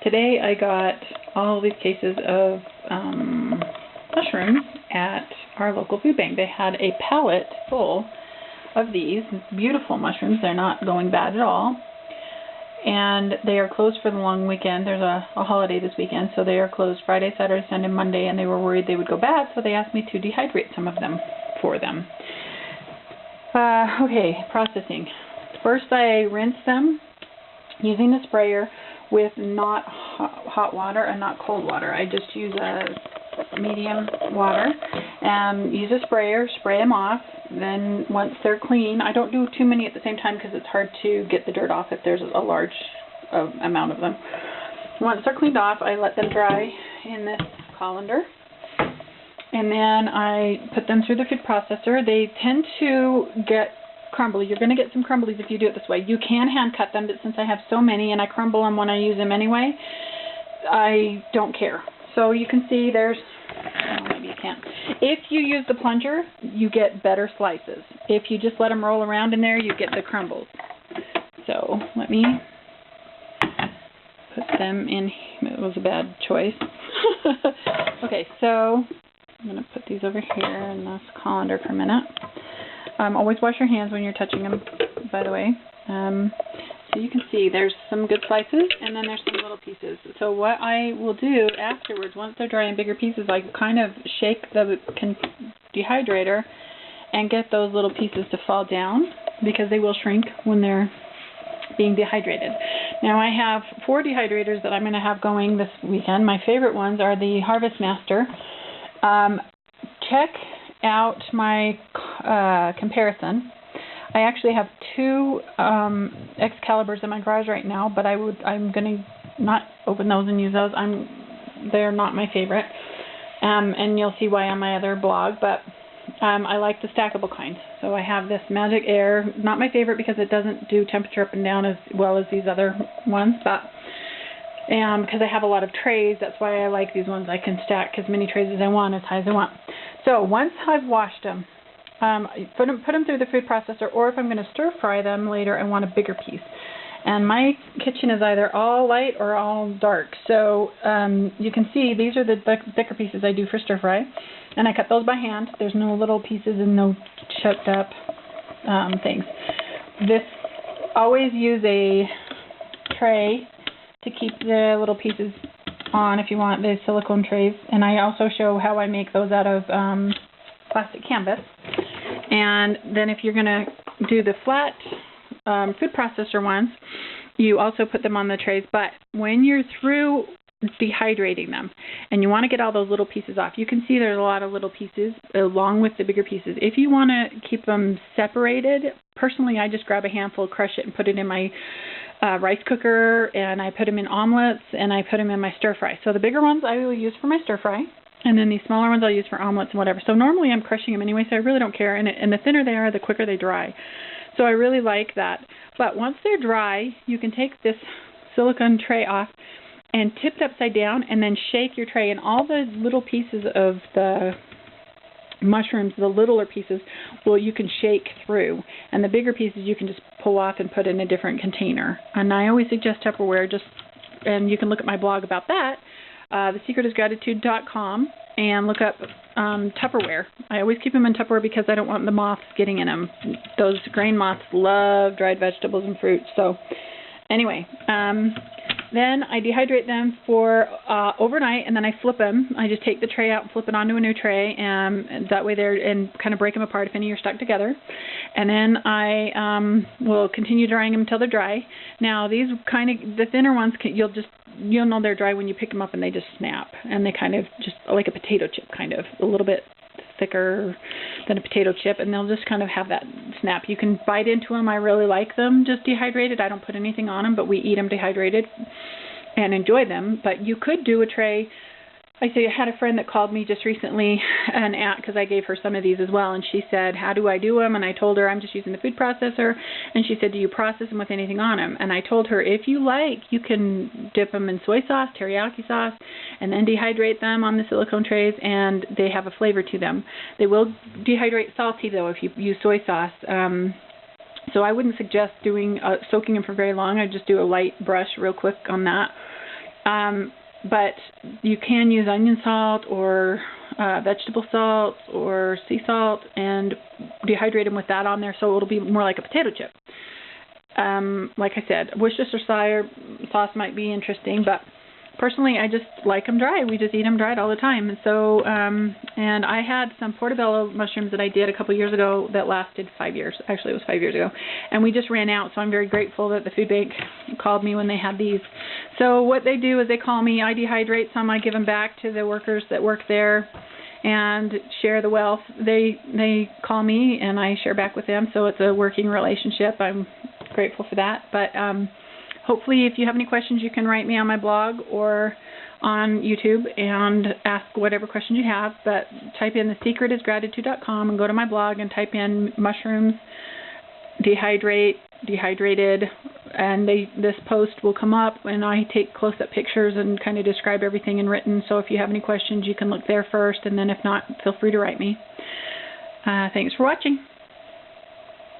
Today I got all these cases of mushrooms at our local food bank. They had a pallet full of these beautiful mushrooms. They're not going bad at all. And they are closed for the long weekend. There's a holiday this weekend, so they are closed Friday, Saturday, Sunday, Monday, and they were worried they would go bad, so they asked me to dehydrate some of them for them. Okay, processing. First I rinse them using the sprayer with not hot water and not cold water. I just use a medium water and use a sprayer, spray them off. Then once they're clean, I don't do too many at the same time because it's hard to get the dirt off if there's a large amount of them. Once they're cleaned off, I let them dry in this colander. And then I put them through the food processor. They tend to get crumbly. You're going to get some crumblies if you do it this way. You can hand cut them, but since I have so many and I crumble them when I use them anyway, I don't care. So you can see there's, oh, maybe you can't. If you use the plunger, you get better slices. If you just let them roll around in there, you get the crumbles. So let me put them in. It was a bad choice. Okay, so I'm going to put these over here in this colander for a minute. Always wash your hands when you're touching them, by the way. So you can see there's some good slices and then there's some little pieces. So what I will do afterwards, once they're dry in bigger pieces, I kind of shake the dehydrator and get those little pieces to fall down because they will shrink when they're being dehydrated. Now I have 4 dehydrators that I'm going to have going this weekend. My favorite ones are the Harvest Master. Check out my comparison. I actually have 2 Excaliburs in my garage right now, but I'm going to not open those and use those. They're not my favorite, and you'll see why on my other blog. But I like the stackable kind. So I have this Magic Air, not my favorite because it doesn't do temperature up and down as well as these other ones, but because I have a lot of trays, that's why I like these ones. I can stack as many trays as I want, as high as I want. So once I've washed them, put them through the food processor, or if I'm going to stir fry them later, I want a bigger piece. And my kitchen is either all light or all dark. So you can see these are the thicker pieces I do for stir fry. And I cut those by hand. There's no little pieces and no choked up things. Always use a tray to keep the little pieces on if you want, the silicone trays. And I also show how I make those out of plastic canvas. And then if you're going to do the flat food processor ones, you also put them on the trays. But when you're through dehydrating them and you want to get all those little pieces off, you can see there's a lot of little pieces along with the bigger pieces. If you want to keep them separated, personally I just grab a handful, crush it, and put it in my rice cooker, and I put them in omelets, and I put them in my stir fry. So the bigger ones I will use for my stir fry, and then these smaller ones I'll use for omelets and whatever. So normally I'm crushing them anyway, so I really don't care. And the thinner they are, the quicker they dry. So I really like that. But once they're dry, you can take this silicone tray off and tip it upside down and then shake your tray. And all the little pieces of the mushrooms, the littler pieces, you can shake through. And the bigger pieces you can just pull off and put in a different container. And I always suggest Tupperware, and you can look at my blog about that. thesecretisgratitude.com, and look up Tupperware. I always keep them in Tupperware because I don't want the moths getting in them. Those grain moths love dried vegetables and fruits. So anyway, then I dehydrate them for overnight, and then I flip them. I just take the tray out and flip it onto a new tray, and that way and kind of break them apart if any are stuck together. And then I will continue drying them until they're dry. Now these the thinner ones, you'll know they're dry when you pick them up and they just snap, and they kind of just like a potato chip, kind of a little bit thicker than a potato chip, and they'll just kind of have that snap. You can bite into them. I really like them just dehydrated. I don't put anything on them, but we eat them dehydrated and enjoy them. But you could do a tray. I had a friend that called me just recently because I gave her some of these as well, and she said, how do I do them? And I told her I'm just using the food processor, and she said, do you process them with anything on them? And I told her, if you like, you can dip them in soy sauce, teriyaki sauce, and then dehydrate them on the silicone trays, and they have a flavor to them. They will dehydrate salty, though, if you use soy sauce. So I wouldn't suggest soaking them for very long. I'd just do a light brush real quick on that. But you can use onion salt or vegetable salt or sea salt and dehydrate them with that on there, so it'll be more like a potato chip. Like I said, Worcestershire sauce might be interesting, but personally, I just like them dry. We just eat them dried all the time. And so, and I had some portobello mushrooms that I did a couple years ago that lasted 5 years. Actually, it was 5 years ago. And we just ran out, so I'm very grateful that the food bank called me when they had these. So what they do is they call me, I dehydrate some, I give them back to the workers that work there and share the wealth. They call me and I share back with them, so it's a working relationship. I'm grateful for that. But hopefully, if you have any questions, you can write me on my blog or on YouTube and ask whatever questions you have. But type in thesecretisgratitude.com and go to my blog and type in mushrooms, dehydrated, and this post will come up, and I take close-up pictures and kind of describe everything in written. So if you have any questions, you can look there first, and then if not, feel free to write me. Thanks for watching.